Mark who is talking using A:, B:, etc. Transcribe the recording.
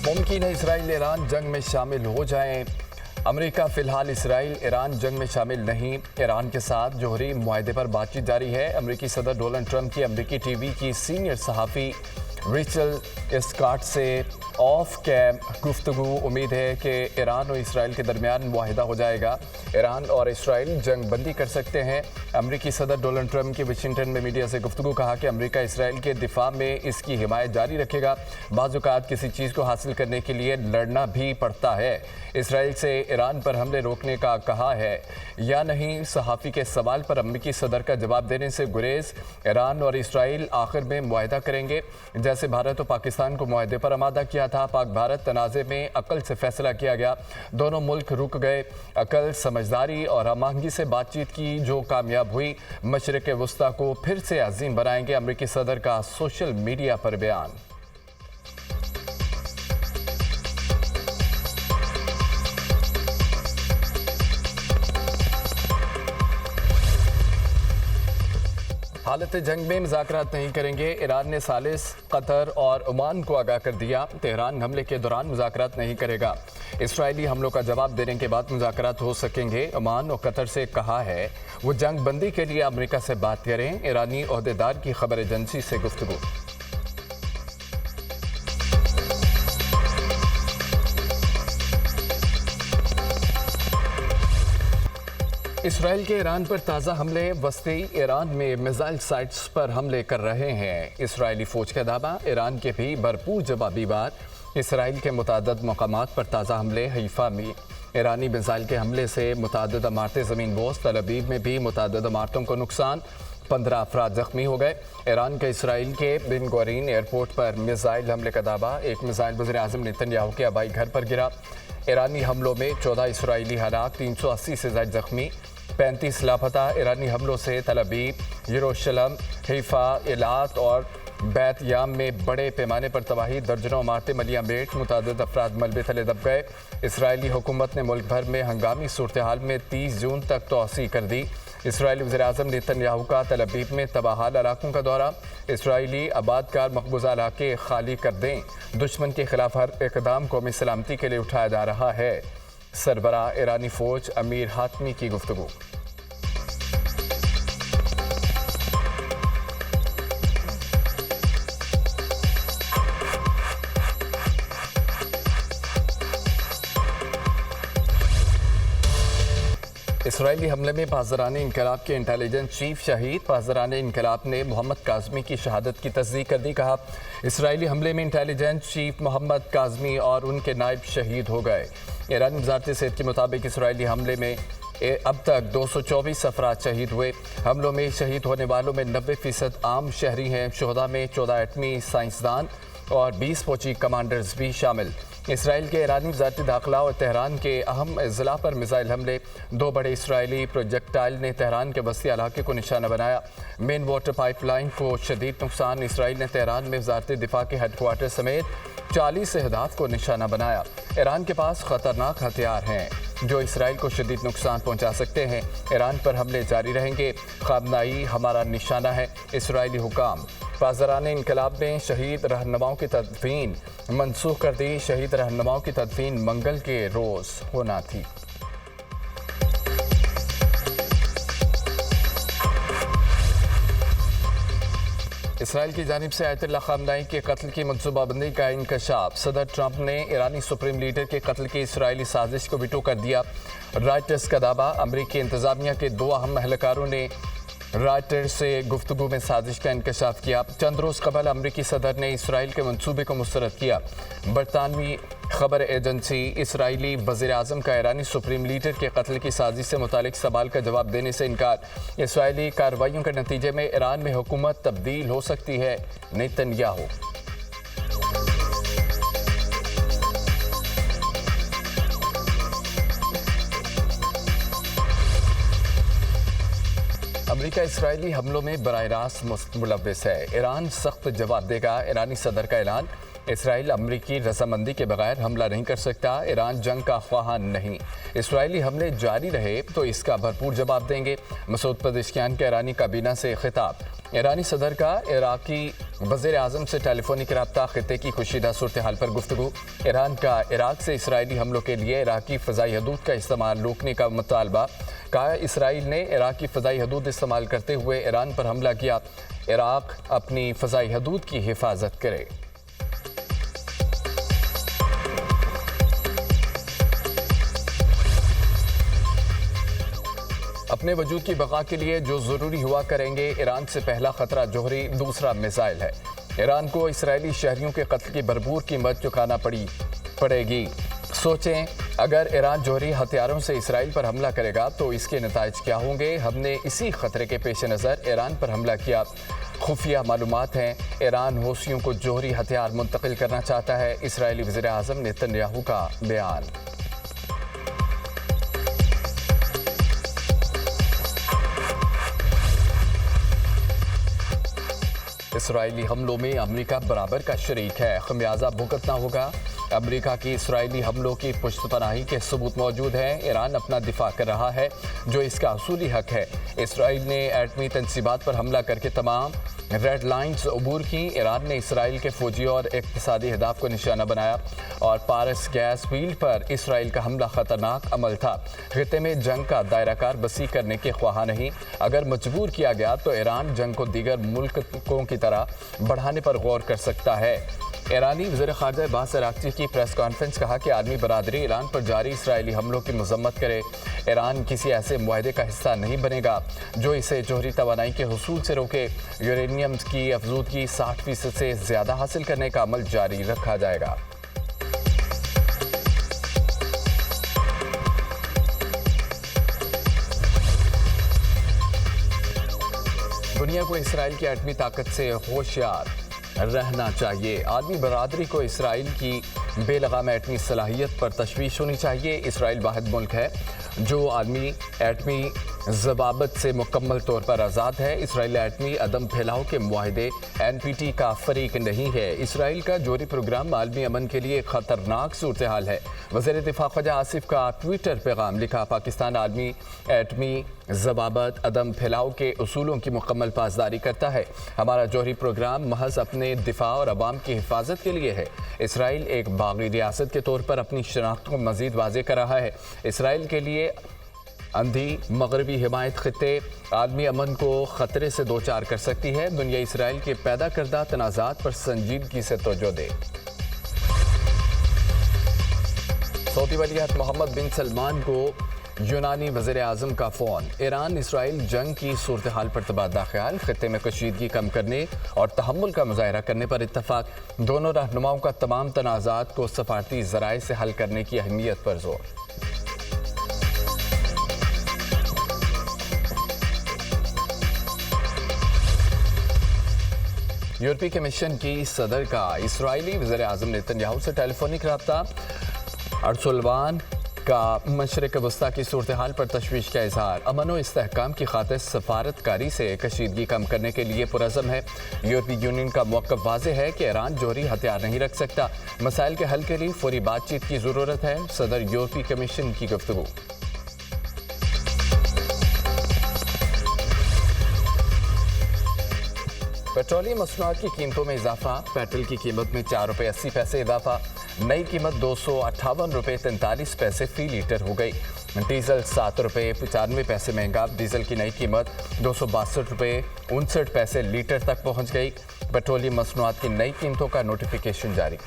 A: मुमकिन है Israel Iran जंग में शामिल हो जाएं। अमेरिका फिलहाल इसराइल ईरान जंग में शामिल नहीं। ईरान के साथ जोहरी मुआहदे पर बातचीत जारी है। अमेरिकी सदर डोनाल्ड ट्रंप की अमेरिकी टीवी की सीनियर सहाफ़ी रेचल स्कॉट से ऑफ कैम गुफ्तगू। उम्मीद है कि ईरान और इसराइल के दरमियान मुआहदा हो जाएगा। ईरान और इसराइल जंग बंदी कर सकते हैं। अमेरिकी सदर डोनाल्ड ट्रंप की वाशिंगटन में मीडिया से गुफ्तगू। कहा कि अमेरिका इसराइल के दिफा में इसकी हिमायत जारी रखेगा। बाज़-औक़ात किसी चीज़ को हासिल करने के लिए लड़ना भी पड़ता है। इसराइल से ईरान पर हमले रोकने का कहा है या नहीं, सहाफ़ी के सवाल पर अमेरिकी सदर का जवाब देने से गुरेज। ईरान और इसराइल आखिर में मुआहदा करेंगे जैसे भारत और पाकिस्तान को मुआहदे पर आमादा किया था। पाक भारत तनाज़े में अकल से फैसला किया गया। दोनों मुल्क रुक गए। अकल, समझदारी और हमआहंगी से बातचीत की जो कामयाब हुई, मशरिक़ वस्ता को फिर से अजीम बनाएंगे। अमेरिकी सदर का सोशल मीडिया पर बयान। हालत जंग में मुज़ाकरात नहीं करेंगे। ईरान ने सालिस, कतर और ओमान को आगाह कर दिया। तेहरान हमले के दौरान मुज़ाकरात नहीं करेगा। इसराइली हमलों का जवाब देने के बाद मुज़ाकरात हो सकेंगे। ओमान और कतर से कहा है वो जंग बंदी के लिए अमेरिका से बात करें। ईरानी ओहदेदार की खबर एजेंसी से गुफ्तगू। इसराइल के ईरान पर ताज़ा हमले। वस्ती ईरान में मिसाइल साइट्स पर हमले कर रहे हैं। इसराइली फ़ौज का दावा, ईरान के भी भरपूर जवाबी वार। इसराइल के मुतादद मकामात पर ताज़ा हमले। हैफा में ईरानी मिसाइल के हमले से मुतादद इमारतें ज़मीन बोस। तल अवीव में भी मुतादद इमारतों को नुकसान। 15 अफराद जख्मी हो गए। ईरान के इसराइल के बिन गोरीन एयरपोर्ट पर मिसाइल हमले का दावा। एक मिसाइल वज़ीर आज़म नेतन्याहू के आबाई घर पर गिरा। ईरानी हमलों में 14 इसराइली हलाक, 380 से ज़ायद जख्मी, 35 लापता। ईरानी हमलों से तल अवीव, यरूशलेम, हैफा, इलात और बैत याम में बड़े पैमाने पर तबाही। दर्जनों इमारतें मलिया मेट। मुतादिद अफराद मलबे तले दब गए। इसराइली हुकूमत ने मुल्क भर में हंगामी सूरत हाल में 30 जून तक तोसी कर दी। इसराइली वज़ीर आज़म नेतन्याहू का तल अवीव में तबाहाल इलाकों का दौरा। इसराइली आबादकार मकबूजा इलाके खाली कर दें। दुश्मन के खिलाफ हर इक़दाम कौमी सलामती के लिए उठाया जा रहा है। सरबराह ईरानी फ़ौज अमीर हातमी की गुफ्तगू। इसराइली हमले में पासदारान इनकलाब के इंटेलिजेंस चीफ शहीद। पासदारान इनकलाब ने मोहम्मद काज़मी की शहादत की तस्दीक कर दी। कहा इसराइली हमले में इंटेलिजेंस चीफ मोहम्मद काज़मी और उनके नायब शहीद हो गए। ईरानी वज़ारत सेहत के मुताबिक इसराइली हमले में अब तक 224 अफराद शहीद हुए। हमलों में शहीद होने वालों में 90% आम शहरी हैं। शोहदा में 14 एटमी साइंसदान और 20 फौजी कमांडर्स भी शामिल। इसराइल के ईरानी वज़ारत दाखिला और तेहरान के अहम ज़िला पर मिसाइल हमले। 2 बड़े इसराइली प्रोजेक्टाइल ने तेहरान के बस्ती इलाके को निशाना बनाया। मेन वाटर पाइपलाइन को शदीद नुकसान। इसराइल ने तेहरान में वज़ारत दिफा के हेडक्वार्टर समेत 40 अहदाफ को निशाना बनाया। ईरान के पास ख़तरनाक हथियार हैं जो इसराइल को शदीद नुकसान पहुंचा सकते हैं। ईरान पर हमले जारी रहेंगे। ख़ामनाई हमारा निशाना है। इसराइली हुकाम। पासदारान इनकलाब में शहीद रहनुमाओं की तदफीन मनसूख कर दी। शहीद रहनुमाओं की तदफीन मंगल के रोज़ होना थी। इसराइल की जानिब से आयतुल्लाह ख़ामनाई के कत्ल की मनसूबाबंदी का इंकशाफ। सदर ट्रंप ने ईरानी सुप्रीम लीडर के कत्ल की इसराइली साजिश को वीटो कर दिया। रॉयटर्स का दावा, अमरीकी इंतज़ामिया के 2 अहम एहलकारों ने रॉयटर्स से गुफ्तगू में साजिश का इंकशाफ किया। चंद रोज़ कबल अमरीकी सदर ने इसराइल के मनसूबे को मुस्तरद किया। बरतानवी खबर एजेंसी इसराइली वज़ीर आज़म का ईरानी सुप्रीम लीडर के कत्ल की साजिश से मुतालिक सवाल का जवाब देने से इनकार। इसराइली कार्रवाइयों के नतीजे में ईरान में हुकूमत तब्दील हो सकती है। नेतन्याहू। अमेरिका इसराइली हमलों में बराह रास्त मुलव्वस है। ईरान सख्त जवाब देगा। ईरानी सदर का ऐलान। इसराइल अमरीकी रजामंदी के बगैर हमला नहीं कर सकता। ईरान जंग का ख्वाहान नहीं। इसराइली हमले जारी रहे तो इसका भरपूर जवाब देंगे। मसूद पजेश्कियान के ईरानी काबीना से खिताब। ईरानी सदर का इराकी वज़ीर आज़म से टेलीफोनिक रब्ता, खित्ते की खुशीदा सूरत हाल पर गुफ्तगू। ईरान का इराक से इसराइली हमलों के लिए इराकी फ़ज़ाई हदूद का इस्तेमाल रोकने का मुतालबा। कहा इसराइल ने इराकी फ़ज़ाई हदूद इस्तेमाल करते हुए ईरान पर हमला किया। इराक अपनी फ़ज़ाई हदूद की हिफाजत करे। अपने वजूद की बका के लिए जो ज़रूरी हुआ करेंगे। ईरान से पहला ख़तरा जोहरी, दूसरा मिसाइल है। ईरान को इसराइली शहरियों के कत्ल की भरपूर कीमत चुकाना पड़ेगी। सोचें, अगर ईरान जोहरी हथियारों से इसराइल पर हमला करेगा तो इसके नताइज क्या होंगे। हमने इसी खतरे के पेश नज़र ईरान पर हमला किया। खुफिया मालूमात हैं ईरान हौसियों को जोहरी हथियार मुंतकिल करना चाहता है। इसराइली वज़ीर आज़म नेतन्याहू का बयान। इसराइली हमलों में अमेरिका बराबर का शरीक है, खमियाजा भुगतना होगा। अमेरिका की इसराइली हमलों की पुश्तपनाही के सबूत मौजूद हैं। ईरान अपना दिफा कर रहा है जो इसका असूली हक है। इसराइल ने एटमी तनसीबात पर हमला करके तमाम रेड लाइन्स अबूर की। ईरान ने इसराइल के फौजी और इक़्तिसादी अहदाफ को निशाना बनाया और पारस गैस फील्ड पर इसराइल का हमला खतरनाक अमल था। खित्ते में जंग का दायराकार वसी करने के ख्वाह नहीं। अगर मजबूर किया गया तो ईरान जंग को दीगर मुल्कों की तरह बढ़ाने पर गौर कर सकता है। ईरानी वज़ीर ख़ारजा अब्बास अराग़ची की प्रेस कॉन्फ्रेंस। कहा कि आलमी बरादरी ईरान पर जारी इसराइली हमलों की मज़म्मत करे। ईरान किसी ऐसे मुआहदे का हिस्सा नहीं बनेगा जो इसे जोहरी तवानाई के हुसूल से रोके। यूरेनियम की अफजूदगी 60% से ज़्यादा हासिल करने का अमल जारी रखा जाएगा। दुनिया को इसराइल की एटमी ताकत से होशियार रहना चाहिए। आलमी बरादरी को इसराइल की बेलगाम एटमी सलाहियत पर तशवीश होनी चाहिए। इसराइल वाहिद मुल्क है जो आलमी एटमी ज़वाबत से मुकम्मल तौर पर आज़ाद है। इसराइल एटमी अदम फैलाव के मुआहदे NPT का फरीक नहीं है। इसराइल का जोहरी प्रोग्राम आलमी अमन के लिए ख़तरनाक सूरत हाल है। वज़ीर दिफ़ा ख्वाजा आसिफ का ट्विटर पैगाम। लिखा पाकिस्तान आलमी एटमी ज़वाबत अदम फैलाव के उसूलों की मुकम्मल पासदारी करता है। हमारा जोहरी प्रोग्राम महज अपने दिफा और अवाम की हिफाजत के लिए है। इसराइल एक बागी रियासत के तौर पर अपनी शनाख्त को मज़ीद वाज़े कर रहा है। इसराइल के लिए अंधी मगरबी हिमायत खित्ते आलमी अमन को ख़तरे से दो चार कर सकती है। दुनिया इसराइल के पैदा करदा तनाज़ात पर संजीदगी से तवज्जो दे। सऊदी वलीअहद मोहम्मद बिन सलमान को यूनानी वज़ीर आज़म का फ़ोन। ईरान इसराइल जंग की सूरत हाल पर तबादला ख्याल। खित्ते में कशीदगी कम करने और तहम्मुल का मुज़ाहरा करने पर इत्तफ़ाक। दोनों रहनुमाओं का तमाम तनाज़ात को सफारती ज़राए से हल करने की अहमियत पर जोर। यूरोपीय कमीशन की सदर का इसराइली वज़ीर आज़म नेतन्याहू से टेलीफोनिक रब्ता। अर्सुलवान का मशरिक़ वस्ता की सूरत हाल पर तशवीश का इजहार। अमन व इस्तेहकाम की खातिर सफारतकारी से कशीदगी कम करने के लिए पुरज़म है। यूरोपीय यूनियन का मौक़िफ़ वाज़ेह है कि ईरान जोहरी हथियार नहीं रख सकता। मसाइल के हल के लिए फौरी बातचीत की ज़रूरत है। सदर यूरोपीय कमीशन की गुफ्तगू। पेट्रोलियम मसनूआत की कीमतों में इजाफा। पेट्रोल की कीमत में 4 रुपये 80 पैसे इजाफा। नई कीमत 258 रुपये 43 पैसे फ़ी लीटर हो गई। डीजल 7 रुपये 95 पैसे महंगा। डीजल की नई कीमत 262 रुपये 59 पैसे लीटर तक पहुंच गई। पेट्रोलियम मसनूआत की नई कीमतों का नोटिफिकेशन जारी।